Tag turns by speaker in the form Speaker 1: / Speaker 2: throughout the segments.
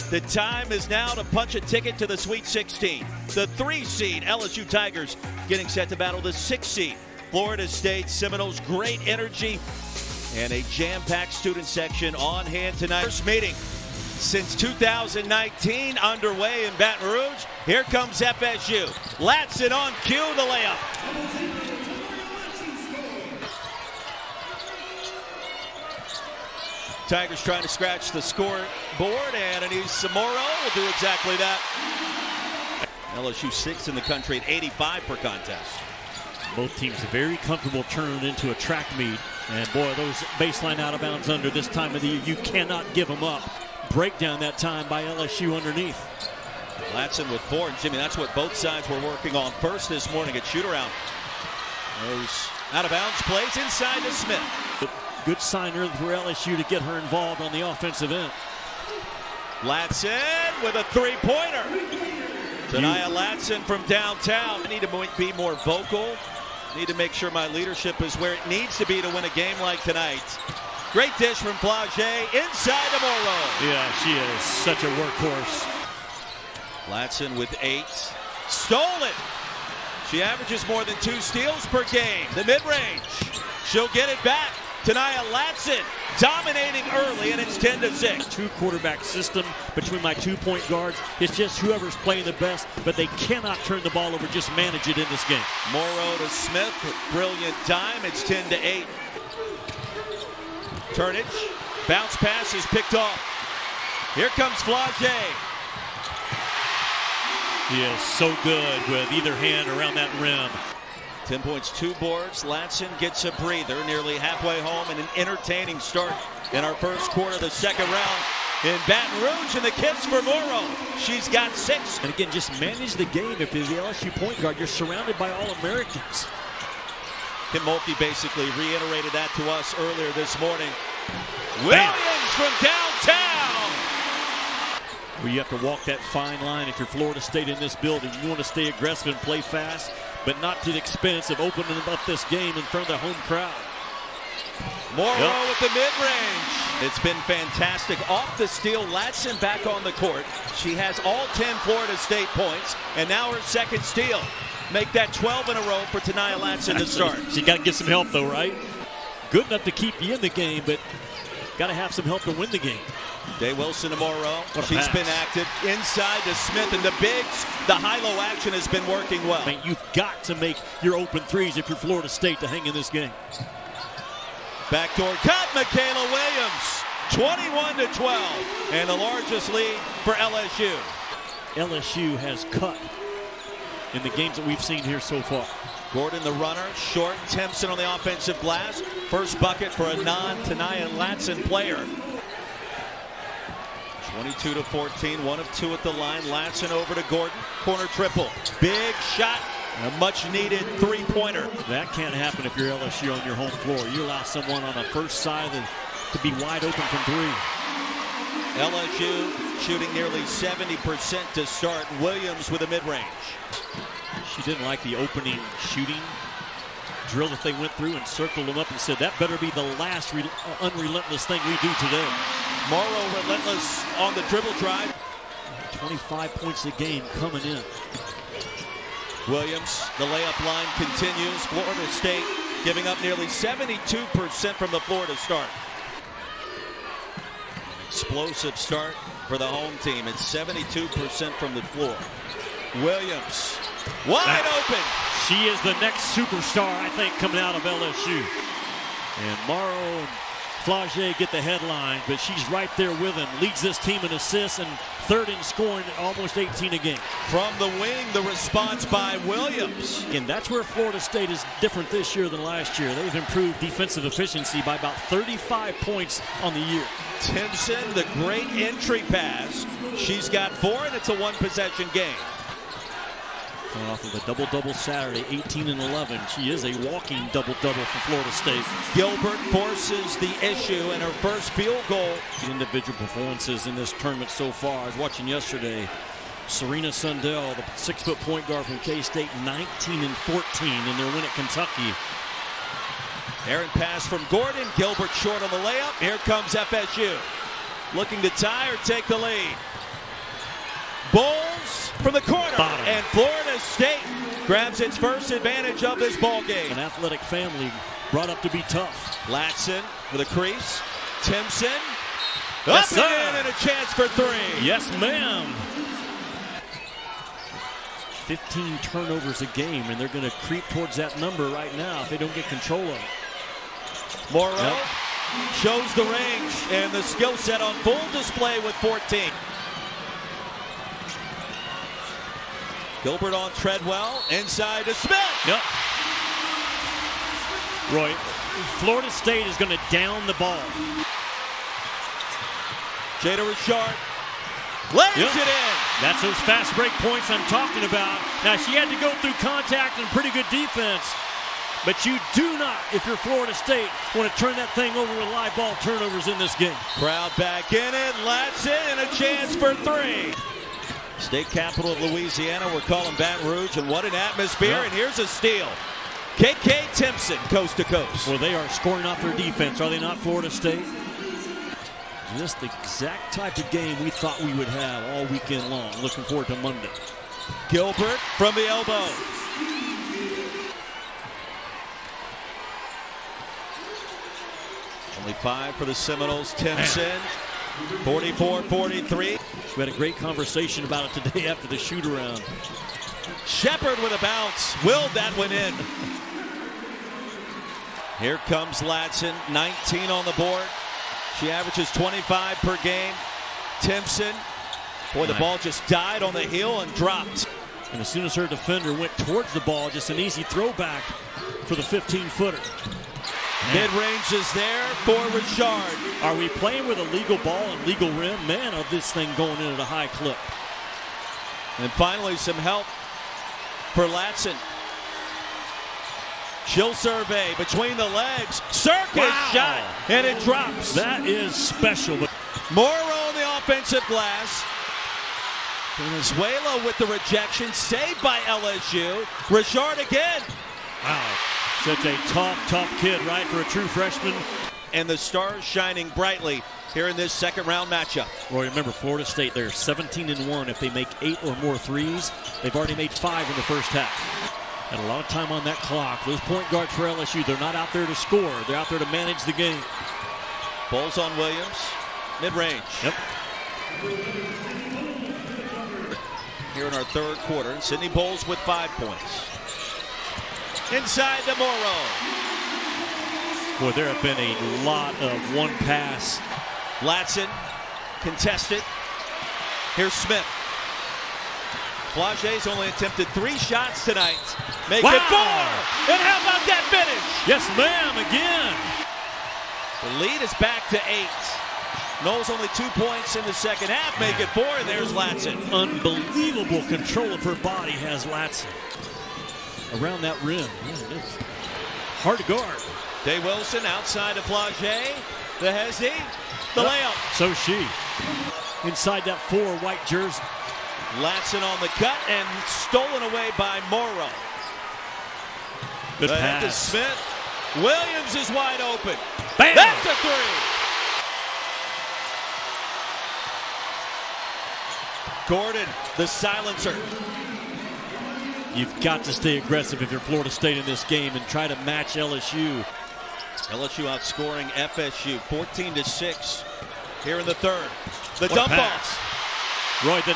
Speaker 1: The time is now to punch a ticket to the Sweet 16. The 3-seed LSU Tigers getting set to battle the 6-seed Florida State Seminoles. Great energy and a jam-packed student section on hand tonight. First meeting since 2019 underway in Baton Rouge. Here comes FSU. Latson on cue, the layup. Tigers trying to scratch the scoreboard, and Aneesah Morrow will do exactly that. LSU 6th in the country at 85 per contest.
Speaker 2: Both teams very comfortable turning into a track meet. And boy, those baseline out of bounds under this time of the year, you cannot give them up. Breakdown that time by LSU underneath.
Speaker 1: Latson with 4, and Jimmy, that's what both sides were working on first this morning at shoot-around. Those out of bounds plays inside to Smith.
Speaker 2: Good sign early for LSU to get her involved on the offensive end.
Speaker 1: Latson with a three-pointer. Taniyah Latson from downtown. I need to be more vocal. Need to make sure my leadership is where it needs to be to win a game like tonight. Great dish from Flagey inside to Morrow.
Speaker 2: Yeah, she is such a workhorse.
Speaker 1: Latson with 8. Stolen. She averages more than 2 steals per game. The mid-range. She'll get it back. Taniyah Latson dominating early, and it's 10-6.
Speaker 2: 2-quarterback system between my 2-point guards. It's just whoever's playing the best, but they cannot turn the ball over, just manage it in this game.
Speaker 1: Morrow to Smith, brilliant dime. It's 10-8. Turnage, bounce pass is picked off. Here comes Flagey.
Speaker 2: He is so good with either hand around that rim.
Speaker 1: 10 points, 2 boards. Latson gets a breather, nearly halfway home, and an entertaining start in our first quarter of the second round in Baton Rouge, and the kiss for Morrow. She's got 6.
Speaker 2: And again, just manage the game. If you're the LSU point guard, you're surrounded by All-Americans.
Speaker 1: Kim Mulkey basically reiterated that to us earlier this morning. Williams from downtown.
Speaker 2: Well, you have to walk that fine line if you're Florida State in this building. You want to stay aggressive and play fast, but not to the expense of opening up this game in front of the home crowd.
Speaker 1: Morrow with the mid-range. It's been fantastic. Off the steal, Latson back on the court. She has all 10 Florida State points, and now her second steal. Make that 12 in a row for Taniyah Latson to start.
Speaker 2: She got to get some help, though, right? Good enough to keep you in the game, but got to have some help to win the game.
Speaker 1: Day Wilson to Morrow. She's been active inside to Smith, and the bigs, the high-low action has been working well.
Speaker 2: I mean, you've got to make your open threes if you're Florida State to hang in this game.
Speaker 1: Backdoor cut, Michaela Williams, 21-12, and the largest lead for LSU.
Speaker 2: LSU has cut in the games that we've seen here so far.
Speaker 1: Gordon the runner, short, Tempson on the offensive glass. First bucket for a non-Taniyah Latson player. 22-14, 1 of 2 at the line. Latson over to Gordon, corner triple. Big shot, a much-needed three-pointer.
Speaker 2: That can't happen if you're LSU on your home floor. You allow someone on the first side to be wide open from 3.
Speaker 1: LSU shooting nearly 70% to start. Williams with a mid-range.
Speaker 2: She didn't like the opening shooting drill that they went through and circled them up and said, that better be the last unrelentless thing we do today.
Speaker 1: Morrow relentless on the dribble drive.
Speaker 2: 25 points a game coming in.
Speaker 1: Williams, the layup line continues. Florida State giving up nearly 72% from the Florida start. Explosive start for the home team. It's 72% from the floor. Williams, wide open.
Speaker 2: She is the next superstar, I think, coming out of LSU. And Morrow and Flagey get the headline, but she's right there with him. Leads this team in assists and third in scoring, almost 18 a game.
Speaker 1: From the wing, the response by Williams.
Speaker 2: And that's where Florida State is different this year than last year. They've improved defensive efficiency by about 35 points on the year.
Speaker 1: Tempson, the great entry pass. She's got 4, and it's a 1-possession game.
Speaker 2: Coming off of a double-double Saturday, 18 and 11. She is a walking double-double for Florida State.
Speaker 1: Gilbert forces the issue in her first field goal.
Speaker 2: Individual performances in this tournament so far. I was watching yesterday. Serena Sundell, the 6-foot point guard from K-State, 19 and 14 in their win at Kentucky.
Speaker 1: Errant pass from Gordon. Gilbert short on the layup. Here comes FSU. Looking to tie or take the lead. Bowles from the corner.
Speaker 2: Bottom.
Speaker 1: And Florida State grabs its first advantage of this ball game.
Speaker 2: An athletic family brought up to be tough.
Speaker 1: Latson with a crease. Timpson.
Speaker 2: Yes,
Speaker 1: Up and
Speaker 2: sir.
Speaker 1: in, and a chance for three.
Speaker 2: Yes, ma'am. 15 turnovers a game, and they're going to creep towards that number right now if they don't get control of it.
Speaker 1: Morrow shows the range and the skill set on full display with 14. Gilbert on Treadwell, inside to Smith.
Speaker 2: Yep. Roy, Florida State is going to down the ball.
Speaker 1: Jada Richard lays it in.
Speaker 2: That's those fast break points I'm talking about. Now, she had to go through contact and pretty good defense. But you do not, if you're Florida State, want to turn that thing over with live ball turnovers in this game.
Speaker 1: Crowd back in it. Latson and a chance for three. State capital of Louisiana, we're calling Baton Rouge, and what an atmosphere.
Speaker 2: Yeah.
Speaker 1: And here's a steal. KK Timpson, coast to coast.
Speaker 2: Well, they are scoring off their defense, are they not, Florida State? Just the exact type of game we thought we would have all weekend long. Looking forward to Monday.
Speaker 1: Gilbert from the elbow. Only 5 for the Seminoles. Timpson, 44-43.
Speaker 2: We had a great conversation about it today after the shoot-around.
Speaker 1: Shepard with a bounce. Willed that one in. Here comes Latson, 19 on the board. She averages 25 per game. Timpson, boy, the ball just died on the heel and dropped.
Speaker 2: And as soon as her defender went towards the ball, just an easy throwback for the 15-footer.
Speaker 1: Mid-range is there for Richard.
Speaker 2: Are we playing with a legal ball and legal rim? Man, of this thing going in at a high clip.
Speaker 1: And finally, some help for Latson. She'll survey between the legs. Circus shot, and it drops.
Speaker 2: That is special. But
Speaker 1: Morrow on the offensive glass. Venezuela with the rejection. Saved by LSU. Richard again.
Speaker 2: wow, such a tough kid, right, for a true freshman.
Speaker 1: And the stars shining brightly here in this second round matchup.
Speaker 2: Roy, remember, Florida State, they're 17-1 if they make 8 or more threes. They've already made 5 in the first half. And a lot of time on that clock. Those point guards for LSU, they're not out there to score. They're out there to manage the game.
Speaker 1: Bowles on Williams. Mid-range.
Speaker 2: Yep.
Speaker 1: Here in our third quarter. And Sydney Bowles with 5 points. Inside to Morrow.
Speaker 2: Boy, there have been a lot of one pass.
Speaker 1: Latson contested. Here's Smith. Flage's only attempted 3 shots tonight. Make it 4. And how about that finish?
Speaker 2: Yes, ma'am, again.
Speaker 1: The lead is back to 8. Knowles only 2 points in the second half. Make it 4, and there's Latson.
Speaker 2: Unbelievable control of her body has Latson. Around that rim. Man, it's hard to guard.
Speaker 1: Day Wilson outside of Flage. The Hezzy. The layup.
Speaker 2: So she. Inside that 4 white jersey.
Speaker 1: Latson on the cut and stolen away by Morrow.
Speaker 2: Good
Speaker 1: Ahead to
Speaker 2: pass.
Speaker 1: Smith. Williams is wide open.
Speaker 2: Bam!
Speaker 1: That's a 3. Gordon, the silencer.
Speaker 2: You've got to stay aggressive if you're Florida State in this game and try to match LSU.
Speaker 1: LSU outscoring FSU 14-6 here in the third. The
Speaker 2: What a
Speaker 1: dump
Speaker 2: pass.
Speaker 1: off.
Speaker 2: Roy, the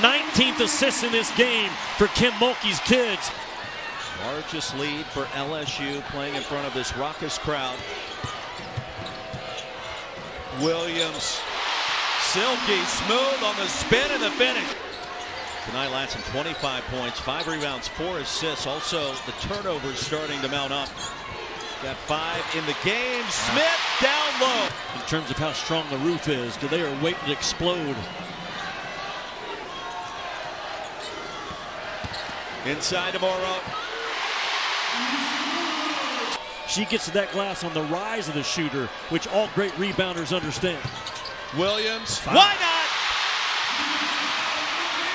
Speaker 2: 19th assist in this game for Kim Mulkey's kids.
Speaker 1: Largest lead for LSU playing in front of this raucous crowd. Williams, silky smooth on the spin and the finish. Tonight, Latson 25 points, 5 rebounds, 4 assists. Also, the turnovers starting to mount up. Got 5 in the game. Smith down low.
Speaker 2: In terms of how strong the roof is, they are waiting to explode.
Speaker 1: Inside to Morrow.
Speaker 2: She gets to that glass on the rise of the shooter, which all great rebounders understand.
Speaker 1: Williams.
Speaker 2: 5.
Speaker 1: Why not?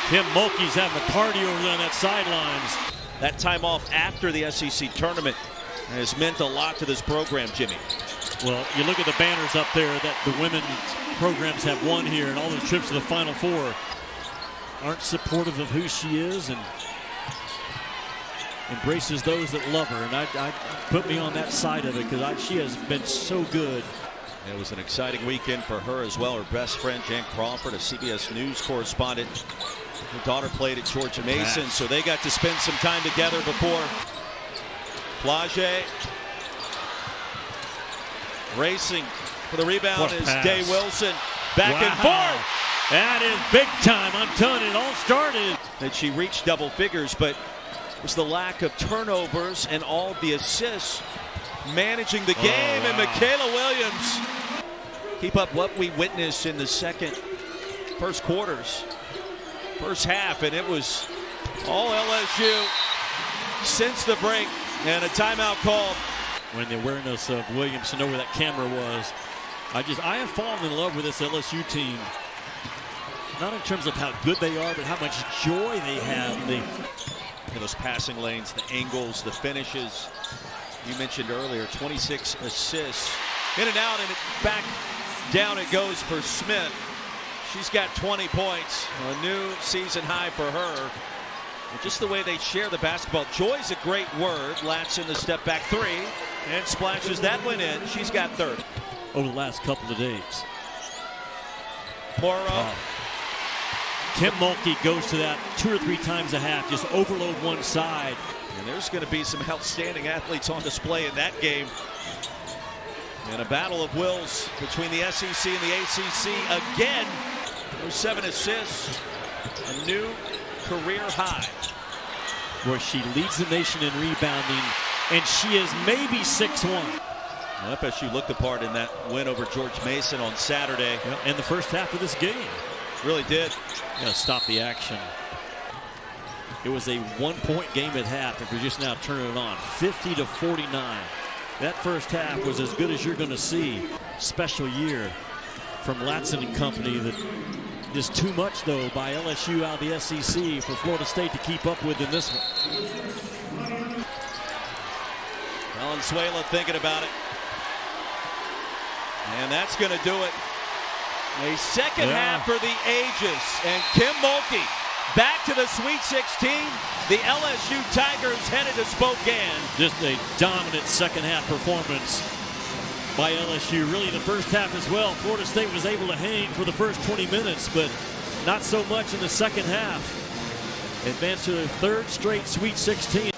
Speaker 2: Kim Mulkey's having a party over there on that sidelines.
Speaker 1: That time off after the SEC tournament has meant a lot to this program, Jimmy.
Speaker 2: Well, you look at the banners up there that the women's programs have won here and all those trips to the Final Four. aren't supportive of who she is and embraces those that love her. And I put me on that side of it because she has been so good.
Speaker 1: It was an exciting weekend for her as well. Her best friend, Jan Crawford, a CBS News correspondent. Her daughter played at George Mason, so they got to spend some time together before. Flage racing for the rebound is Day Wilson. Back and forth.
Speaker 2: That is big time. I'm telling you, it all started.
Speaker 1: That she reached double figures, but it was the lack of turnovers and all the assists managing the game. And Michaela Williams keep up what we witnessed in the first quarters, first half, and it was all LSU since the break, and a timeout called.
Speaker 2: When the awareness of Williams to know where that camera was, I have fallen in love with this LSU team. Not in terms of how good they are, but how much joy they have.
Speaker 1: Those passing lanes, the angles, the finishes. You mentioned earlier, 26 assists. In and out, and back down it goes for Smith. She's got 20 points, a new season high for her. And just the way they share the basketball. Joy's a great word. Latson the step back three and splashes that one in. She's got 30.
Speaker 2: Over the last couple of days.
Speaker 1: Morrow.
Speaker 2: Kim Mulkey goes to that 2 or 3 times a half, just overload one side.
Speaker 1: And there's going to be some outstanding athletes on display in that game. And a battle of wills between the SEC and the ACC again. There's 7 assists, a new career high.
Speaker 2: Where she leads the nation in rebounding, and she is maybe 6'1".
Speaker 1: Well, FSU looked the part in that win over George Mason on Saturday.
Speaker 2: Yep, and the first half of this game.
Speaker 1: Really did.
Speaker 2: Gonna stop the action. It was a 1-point game at half if you're just now turning it on. 50-49. That first half was as good as you're going to see. Special year from Latson and company. That is too much, though, by LSU out of the SEC for Florida State to keep up with in this one.
Speaker 1: Valenzuela thinking about it. And that's going to do it. A second half for the ages. And Kim Mulkey back to the Sweet 16. The LSU Tigers headed to Spokane.
Speaker 2: Just a dominant second half performance by LSU. Really the first half as well. Florida State was able to hang for the first 20 minutes, but not so much in the second half. Advanced to their 3rd straight Sweet 16.